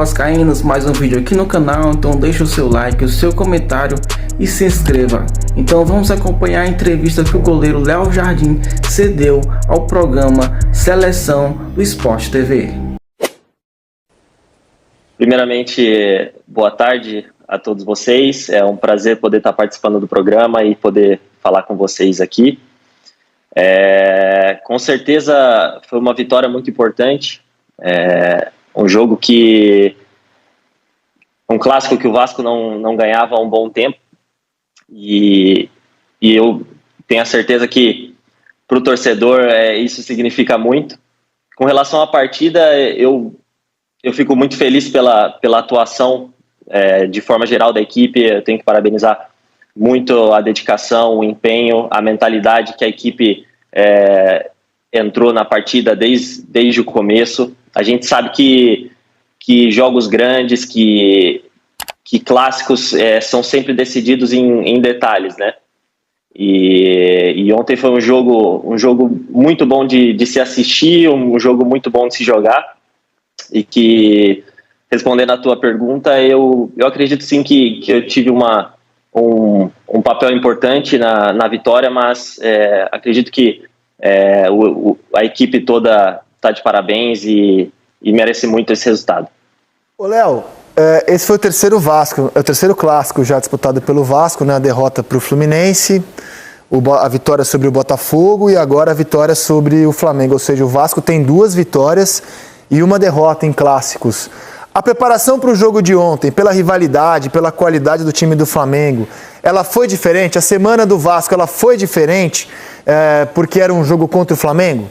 vascaínos, mais um vídeo aqui no canal, então deixa o seu like, o seu comentário e se inscreva. Então vamos acompanhar a entrevista que o goleiro Léo Jardim cedeu ao programa Seleção do Sport TV. Primeiramente, boa tarde a todos vocês, é um prazer poder estar participando do programa e poder falar com vocês aqui. Com certeza foi uma vitória muito importante, um jogo um clássico que o Vasco não ganhava há um bom tempo, e eu tenho a certeza que para o torcedor isso significa muito. Com relação à partida, eu fico muito feliz pela atuação de forma geral da equipe. Eu tenho que parabenizar muito a dedicação, o empenho, a mentalidade que a equipe entrou na partida desde o começo. A gente sabe que jogos grandes, que clássicos são sempre decididos em detalhes, né? E ontem foi um jogo muito bom de se assistir, um jogo muito bom de se jogar, e que, respondendo à tua pergunta, eu acredito sim que eu tive um papel importante na vitória, mas acredito que a equipe toda está de parabéns e merece muito esse resultado. Ô Léo, esse foi o terceiro clássico já disputado pelo Vasco, né? A derrota para o Fluminense, a vitória sobre o Botafogo e agora a vitória sobre o Flamengo. Ou seja, o Vasco tem 2 vitórias e uma derrota em clássicos. A preparação para o jogo de ontem, pela rivalidade, pela qualidade do time do Flamengo, ela foi diferente? A semana do Vasco ela foi diferente porque era um jogo contra o Flamengo?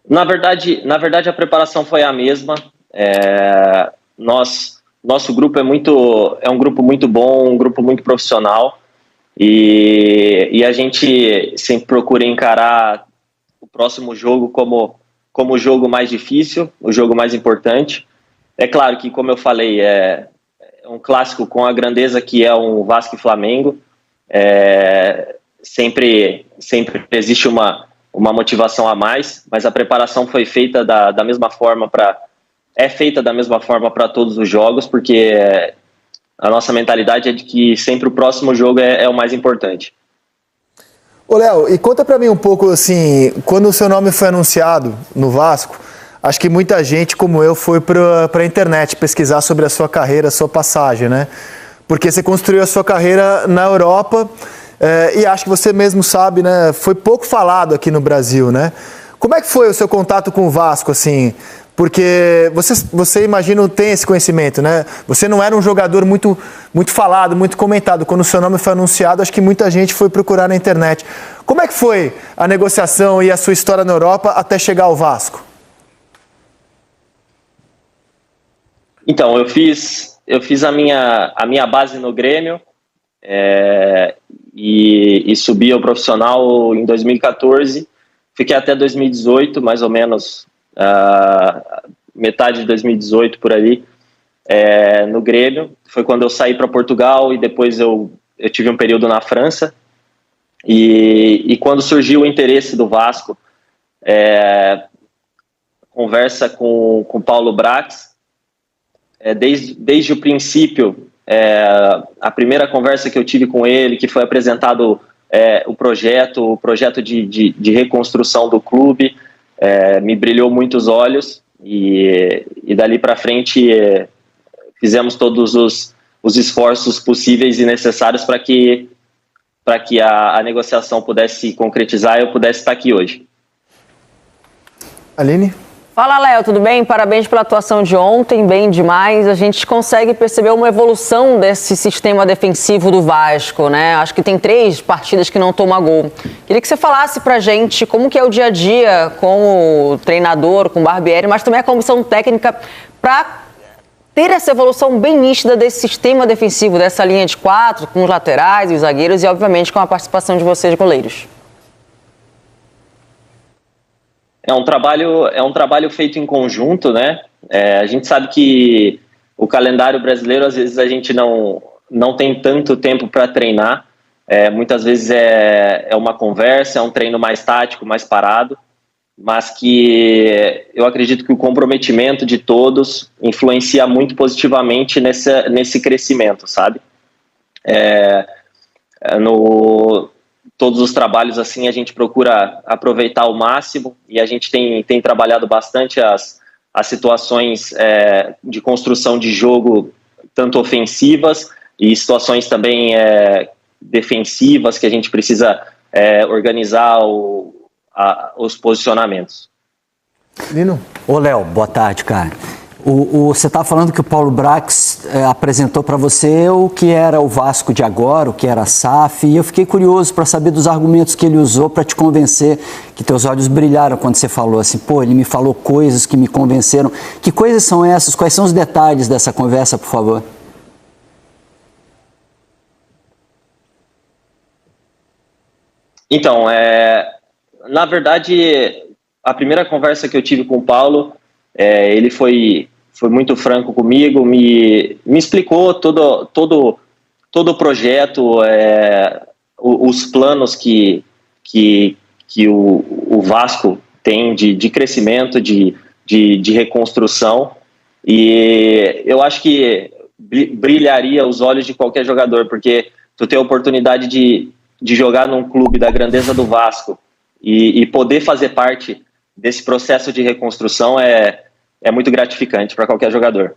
Na verdade, a preparação foi a mesma. Nosso grupo é um grupo muito bom, um grupo muito profissional, e a gente sempre procura encarar o próximo jogo como o jogo mais difícil, o jogo mais importante. É claro que, como eu falei, é um clássico com a grandeza que é um Vasco e Flamengo. Sempre existe uma motivação a mais, mas a preparação foi feita da mesma forma para todos os jogos, porque a nossa mentalidade é de que sempre o próximo jogo é o mais importante. Ô Léo, e conta pra mim um pouco, assim, quando o seu nome foi anunciado no Vasco, acho que muita gente, como eu, foi pra internet pesquisar sobre a sua carreira, a sua passagem, né? Porque você construiu a sua carreira na Europa, e acho que você mesmo sabe, né? Foi pouco falado aqui no Brasil, né? Como é que foi o seu contato com o Vasco, assim? Porque você imagino, tem esse conhecimento, né? Você não era um jogador muito falado, muito comentado. Quando o seu nome foi anunciado, acho que muita gente foi procurar na internet. Como é que foi a negociação e a sua história na Europa até chegar ao Vasco? Então, eu fiz a minha base no Grêmio, e subi ao profissional em 2014. Fiquei até 2018, mais ou menos, metade de 2018 por ali, no Grêmio. Foi quando eu saí para Portugal e depois eu tive um período na França. E quando surgiu o interesse do Vasco, conversa com Paulo Brax, desde o princípio, a primeira conversa que eu tive com ele, que foi apresentado o projeto de reconstrução do clube, me brilhou muito os olhos, e dali para frente fizemos todos os esforços possíveis e necessários para que a negociação pudesse se concretizar e eu pudesse estar aqui hoje. Aline? Fala, Léo, tudo bem? Parabéns pela atuação de ontem, bem demais. A gente consegue perceber uma evolução desse sistema defensivo do Vasco, né? Acho que tem 3 partidas que não toma gol. Queria que você falasse pra gente como que é o dia a dia com o treinador, com o Barbieri, mas também a comissão técnica para ter essa evolução bem nítida desse sistema defensivo, dessa linha de 4, com os laterais e os zagueiros e, obviamente, com a participação de vocês, goleiros. É um trabalho feito em conjunto, né? A gente sabe que o calendário brasileiro, às vezes, a gente não tem tanto tempo para treinar. Muitas vezes é uma conversa, é um treino mais tático, mais parado. mas que eu acredito que o comprometimento de todos influencia muito positivamente nesse crescimento, sabe? Todos os trabalhos assim a gente procura aproveitar ao máximo, e a gente tem trabalhado bastante as situações de construção de jogo, tanto ofensivas e situações também defensivas, que a gente precisa organizar os posicionamentos. Nino? Ô, Léo, boa tarde, cara. Você está falando que o Paulo Brax apresentou para você o que era o Vasco de agora, o que era a SAF, e eu fiquei curioso para saber dos argumentos que ele usou para te convencer, que teus olhos brilharam quando você falou assim, pô, ele me falou coisas que me convenceram. Que coisas são essas? Quais são os detalhes dessa conversa, por favor? Então, na verdade, a primeira conversa que eu tive com o Paulo, ele foi muito franco comigo, me explicou todo o projeto, os planos que o Vasco tem de crescimento, de reconstrução, e eu acho que brilharia os olhos de qualquer jogador, porque tu ter a oportunidade de jogar num clube da grandeza do Vasco e poder fazer parte desse processo de reconstrução é muito gratificante para qualquer jogador.